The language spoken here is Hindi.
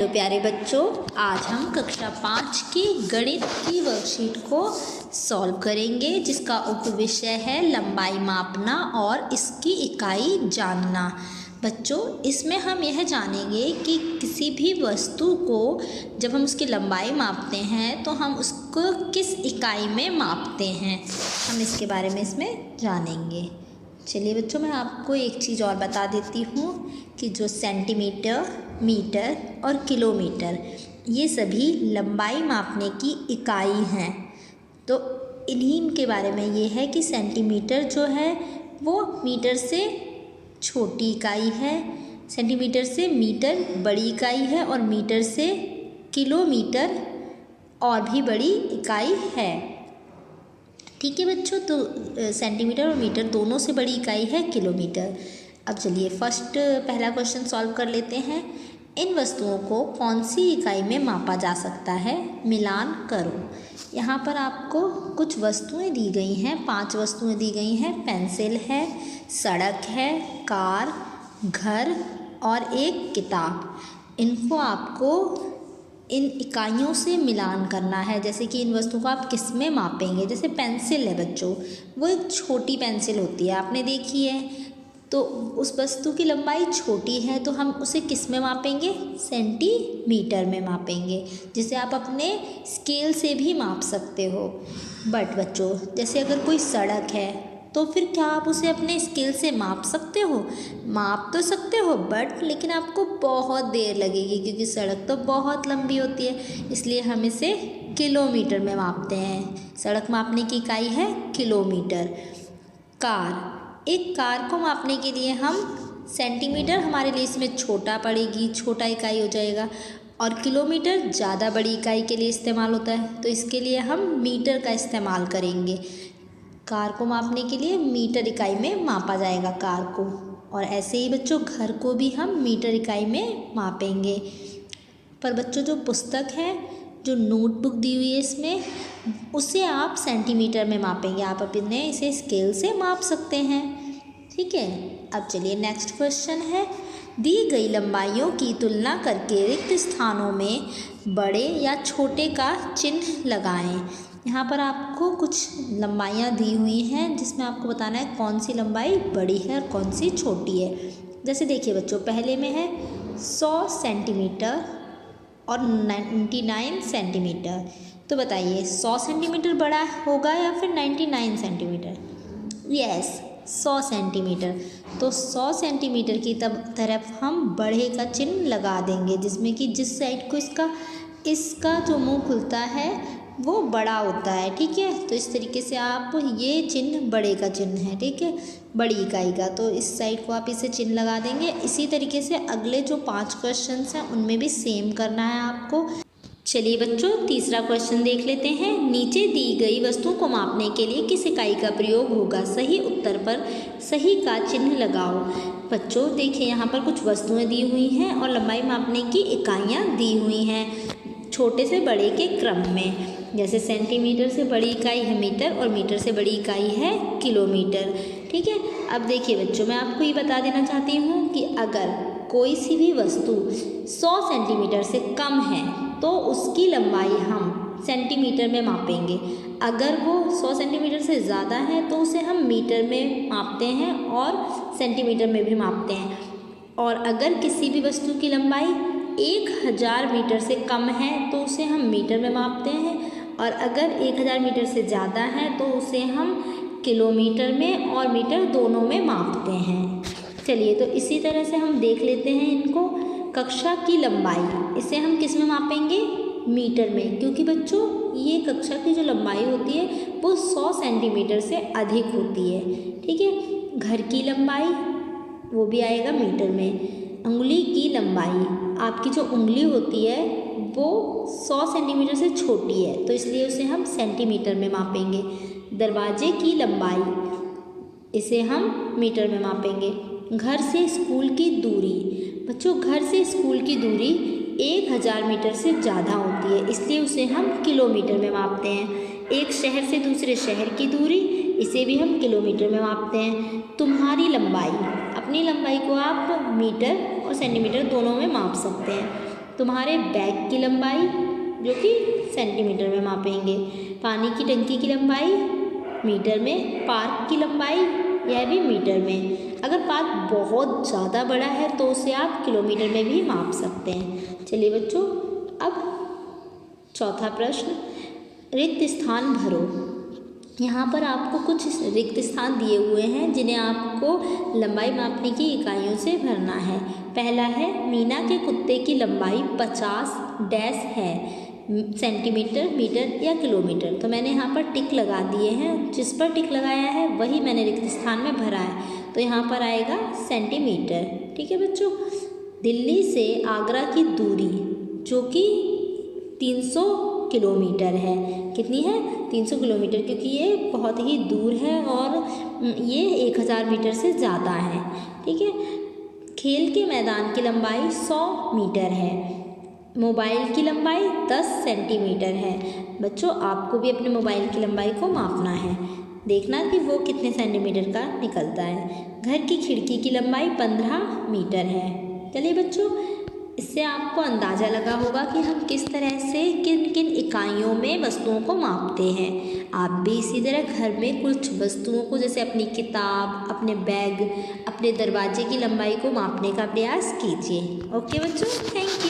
तो प्यारे बच्चों, आज हम कक्षा 5 की गणित की वर्कशीट को सॉल्व करेंगे, जिसका उपविषय है लंबाई मापना और इसकी इकाई जानना। बच्चों, इसमें हम यह जानेंगे कि किसी भी वस्तु को जब हम उसकी लंबाई मापते हैं तो हम उसको किस इकाई में मापते हैं, हम इसके बारे में इसमें जानेंगे। चलिए बच्चों, मैं आपको एक चीज़ और बता देती हूँ कि जो सेंटीमीटर, मीटर और किलोमीटर, ये सभी लंबाई मापने की इकाई हैं। तो इन्हीं के बारे में ये है कि सेंटीमीटर जो है वो मीटर से छोटी इकाई है, सेंटीमीटर से मीटर बड़ी इकाई है और मीटर से किलोमीटर और भी बड़ी इकाई है। ठीक है बच्चों, तो सेंटीमीटर और मीटर दोनों से बड़ी इकाई है किलोमीटर। अब चलिए पहला क्वेश्चन सॉल्व कर लेते हैं। इन वस्तुओं को कौन सी इकाई में मापा जा सकता है, मिलान करो। यहाँ पर आपको कुछ वस्तुएं दी गई हैं, 5 वस्तुएं दी गई हैं। पेंसिल है, सड़क है, कार, घर और एक किताब। इनको आपको इन इकाइयों से मिलान करना है। जैसे कि इन वस्तुओं को आप किस में मापेंगे। जैसे पेंसिल है बच्चों, वो एक छोटी पेंसिल होती है, आपने देखी है। तो उस वस्तु की लंबाई छोटी है तो हम उसे किस में मापेंगे, सेंटीमीटर में मापेंगे, जिसे आप अपने स्केल से भी माप सकते हो। बट बच्चों, जैसे अगर कोई सड़क है तो फिर क्या आप उसे अपने स्केल से माप सकते हो? माप तो सकते हो, बट लेकिन आपको बहुत देर लगेगी, क्योंकि सड़क तो बहुत लंबी होती है। इसलिए हम इसे किलोमीटर में मापते हैं। सड़क मापने की इकाई है किलोमीटर। कार, एक कार को मापने के लिए हम सेंटीमीटर हमारे लिए इसमें छोटा पड़ेगी, छोटा इकाई हो जाएगा, और किलोमीटर ज़्यादा बड़ी इकाई के लिए इस्तेमाल होता है, तो इसके लिए हम मीटर का इस्तेमाल करेंगे। कार को मापने के लिए मीटर इकाई में मापा जाएगा कार को। और ऐसे ही बच्चों, घर को भी हम मीटर इकाई में मापेंगे। पर बच्चों, जो पुस्तक है, जो नोटबुक दी हुई है इसमें, उसे आप सेंटीमीटर में मापेंगे। आप अपने इसे स्केल से माप सकते हैं। ठीक है, अब चलिए नेक्स्ट क्वेश्चन है। दी गई लंबाइयों की तुलना करके रिक्त स्थानों में बड़े या छोटे का चिन्ह लगाएं। यहाँ पर आपको कुछ लंबाइयाँ दी हुई हैं, जिसमें आपको बताना है कौन सी लंबाई बड़ी है और कौन सी छोटी है। जैसे देखिए बच्चों, पहले में है 100 सेंटीमीटर और 99 सेंटीमीटर। तो बताइए 100 सेंटीमीटर बड़ा होगा या फिर 99 सेंटीमीटर? Yes, 100 centimetre. तो 100 सेंटीमीटर की तरफ हम बड़े का चिन्ह लगा देंगे, जिसमें कि जिस साइड को इसका जो मुंह खुलता है वो बड़ा होता है। ठीक है, तो इस तरीके से आप, ये चिन्ह बड़े का चिन्ह है, ठीक है, बड़ी इकाई का, तो इस साइड को आप इसे चिन्ह लगा देंगे। इसी तरीके से अगले जो 5 क्वेश्चंस हैं उनमें भी सेम करना है आपको। चलिए बच्चों, तीसरा क्वेश्चन देख लेते हैं। नीचे दी गई वस्तुओं को मापने के लिए किस इकाई का प्रयोग होगा? सही उत्तर पर सही का चिन्ह लगाओ। बच्चों देखिए, यहाँ पर कुछ वस्तुएं दी हुई हैं और लंबाई मापने की इकाइयाँ दी हुई हैं, छोटे से बड़े के क्रम में। जैसे सेंटीमीटर से बड़ी इकाई है मीटर और मीटर से बड़ी इकाई है किलोमीटर। ठीक है, अब देखिए बच्चों, मैं आपको ये बता देना चाहती हूँ कि अगर कोई सी भी वस्तु 100 सेंटीमीटर से कम है तो उसकी लंबाई हम सेंटीमीटर में मापेंगे। अगर वो 100 सेंटीमीटर से ज़्यादा है तो उसे हम मीटर में मापते हैं और सेंटीमीटर में भी मापते हैं। और अगर किसी भी वस्तु की लंबाई 1000 मीटर से कम है तो उसे हम मीटर में मापते हैं, और अगर 1000 मीटर से ज़्यादा है तो उसे हम किलोमीटर में और मीटर दोनों में मापते हैं। चलिए, तो इसी तरह से हम देख लेते हैं इनको। कक्षा की लंबाई, इसे हम किस में मापेंगे? मीटर में, क्योंकि बच्चों ये कक्षा की जो लंबाई होती है वो 100 सेंटीमीटर से अधिक होती है। ठीक है, घर की लंबाई वो भी आएगा मीटर में। उंगली की लंबाई, आपकी जो उंगली होती है वो 100 सेंटीमीटर से छोटी है, तो इसलिए उसे हम सेंटीमीटर में मापेंगे। दरवाजे की लंबाई, इसे हम मीटर में मापेंगे। घर से स्कूल की दूरी, बच्चों घर से स्कूल की दूरी 1000 मीटर से ज़्यादा होती है, इसलिए उसे हम किलोमीटर में मापते हैं। एक शहर से दूसरे शहर की दूरी, इसे भी हम किलोमीटर में मापते हैं। तुम्हारी लंबाई, अपनी लंबाई को आप मीटर और सेंटीमीटर दोनों में माप सकते हैं। तुम्हारे बैग की लंबाई जो कि सेंटीमीटर में मापेंगे, पानी की टंकी की लंबाई मीटर में, पार्क की लंबाई यह भी मीटर में। अगर पार्क बहुत ज़्यादा बड़ा है तो उसे आप किलोमीटर में भी माप सकते हैं। चलिए बच्चों, अब चौथा प्रश्न, रिक्त स्थान भरो। यहाँ पर आपको कुछ रिक्त स्थान दिए हुए हैं जिन्हें आपको लंबाई मापने की इकाइयों से भरना है। पहला है, मीना के कुत्ते की लंबाई 50 डैश है, सेंटीमीटर, मीटर या किलोमीटर। तो मैंने यहाँ पर टिक लगा दिए हैं, जिस पर टिक लगाया है वही मैंने रिक्त स्थान में भरा है। तो यहाँ पर आएगा सेंटीमीटर। ठीक है बच्चों। दिल्ली से आगरा की दूरी जो कि 300 किलोमीटर है। कितनी है? 300 किलोमीटर, क्योंकि ये बहुत ही दूर है और ये 1000 मीटर से ज़्यादा है। ठीक है। खेल के मैदान की लंबाई 100 मीटर है। मोबाइल की लंबाई 10 सेंटीमीटर है। बच्चों, आपको भी अपने मोबाइल की लंबाई को मापना है, देखना कि वो कितने सेंटीमीटर का निकलता है। घर की खिड़की की लंबाई 15 मीटर है। चलिए बच्चों, इससे आपको अंदाज़ा लगा होगा कि हम किस तरह से किन किन इकाइयों में वस्तुओं को मापते हैं। आप भी इसी तरह घर में कुछ वस्तुओं को, जैसे अपनी किताब, अपने बैग, अपने दरवाजे की लंबाई को मापने का प्रयास कीजिए। ओके बच्चों, थैंक यू।